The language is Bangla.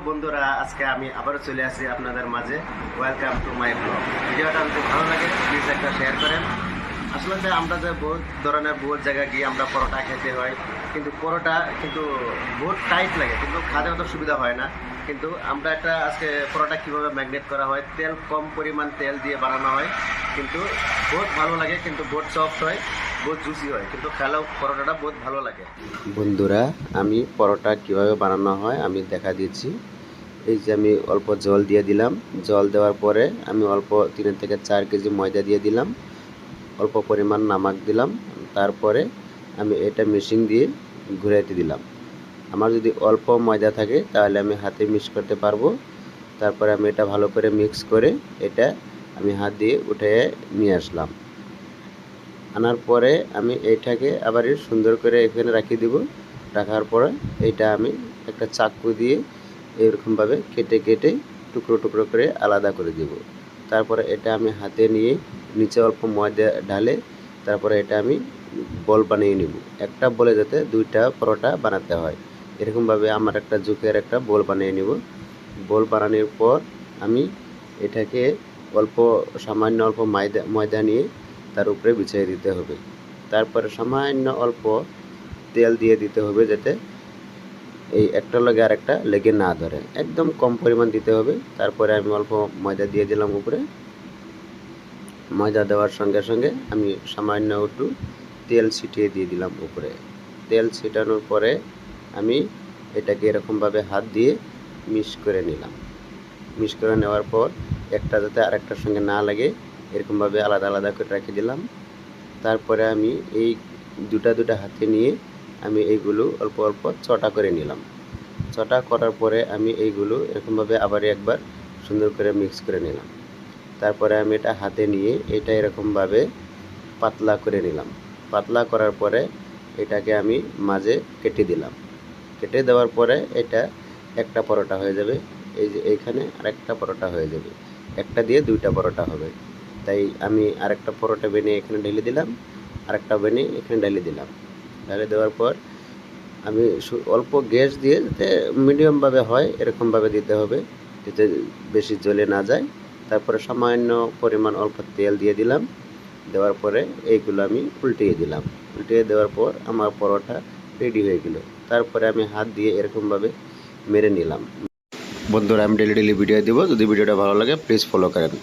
বন্ধুরা, আজকে আমি আবারও চলে আসি আপনাদের মাঝে। Welcome to my blog. ভিডিওটা যদি ভালো লাগে প্লিজ একটা শেয়ার করেন। আসলে আমরা যে বহুত ধরনের বহুত জায়গায় গিয়ে আমরা পরোটা খেতে হয়, কিন্তু পরোটা কিন্তু বহুত টাইট লাগে, কিন্তু খাতে অত সুবিধা হয় না। কিন্তু আমরা একটা আজকে পরোটা কীভাবে ম্যাগনেট করা হয়, তেল কম পরিমাণ তেল দিয়ে বানানো হয়, কিন্তু বহুত ভালো লাগে, কিন্তু বহুত সফট হয়, বহুত জুসি হয়, কিন্তু খেলেও পরোটাটা বহুত ভালো লাগে। বন্ধুরা, আমি পরোটা কিভাবে বানানো হয় আমি দেখা দিচ্ছি। এই যে আমি অল্প জল দিয়ে দিলাম, জল দেওয়ার পরে আমি অল্প 3 থেকে 4 কেজি ময়দা দিয়ে দিলাম, অল্প পরিমাণ নামাক দিলাম। তারপরে আমি এটা মেশিন দিয়ে ঘুরাইতে দিলাম। আমার যদি অল্প ময়দা থাকে তাহলে আমি হাতে মিক্স করতে পারবো। তারপরে আমি এটা ভালো করে মিক্স করে এটা আমি হাত দিয়ে উঠে নিয়ে আসলাম। আনার পরে আমি এইটাকে আবার সুন্দর করে এখানে রাখিয়ে দেব। রাখার পরে এইটা আমি একটা চাকু দিয়ে এরকমভাবে কেটে কেটে টুকরো টুকরো করে আলাদা করে দেব। তারপরে এটা আমি হাতে নিয়ে নিচে অল্প ময়দা ঢালে তারপরে এটা আমি বল বানিয়ে নিব। একটা বলে যাতে দুইটা পরোটা বানাতে হয়, এরকমভাবে আমার একটা জুকের একটা বল বানিয়ে নিব। বল বানানোর পর আমি এটাকে সামান্য অল্প ময়দা নিয়ে তার উপরে বিছিয়ে দিতে হবে। তারপরে সামান্য অল্প তেল দিয়ে দিতে হবে, যাতে এই একটা লগে আর একটা লেগে না ধরে, একদম কম পরিমাণ দিতে হবে। তারপরে আমি অল্প ময়দা দিয়ে দিলাম উপরে। ময়দা দেওয়ার সঙ্গে সঙ্গে আমি সামান্য একটু তেল ছিটিয়ে দিয়ে দিলাম উপরে। তেল ছিটানোর পরে আমি এটাকে এরকমভাবে হাত দিয়ে মিক্স করে নিলাম। মিক্স করে নেওয়ার পর একটা যাতে আরেকটার সঙ্গে না লাগে এরকমভাবে আলাদা আলাদা করে রেখে দিলাম। তারপরে আমি এই দুটা হাতে নিয়ে আমি এইগুলো অল্প অল্প চটা করে নিলাম। চটা করার পরে আমি এইগুলো এরকমভাবে আবার একবার সুন্দর করে মিক্স করে নিলাম। তারপরে আমি এটা হাতে নিয়ে এটা এরকমভাবে পাতলা করে নিলাম। পাতলা করার পরে এটাকে আমি মাঝে কেটে দিলাম। কেটে দেওয়ার পরে এটা একটা পরোটা হয়ে যাবে। এই যে এইখানে আরেকটা পরোটা হয়ে যাবে, একটা দিয়ে দুইটা পরোটা হবে। তাই আমি আরেকটা পরোটা বানিয়ে এখানে ঢেলে দিলাম, আরেকটা বানিয়ে এখানে ঢেলে দিলাম। ঢেলে দেওয়ার পর আমি অল্প গ্যাস দিয়ে যাতে মিডিয়ামভাবে হয় এরকমভাবে দিতে হবে, যাতে বেশি জ্বলে না যায়। তারপরে সামান্য পরিমাণ অল্প তেল দিয়ে দিলাম। দেওয়ার পরে এইগুলো আমি উল্টিয়ে দিলাম। উল্টিয়ে দেওয়ার পর আমার পরোটা রেডি হয়ে গেল। তারপরে আমি হাত দিয়ে এরকমভাবে মেরে নিলাম। বন্ধুরা, আমি ডেলি ভিডিও দিব। যদি ভিডিওটা ভালো লাগে প্লিজ ফলো করেন।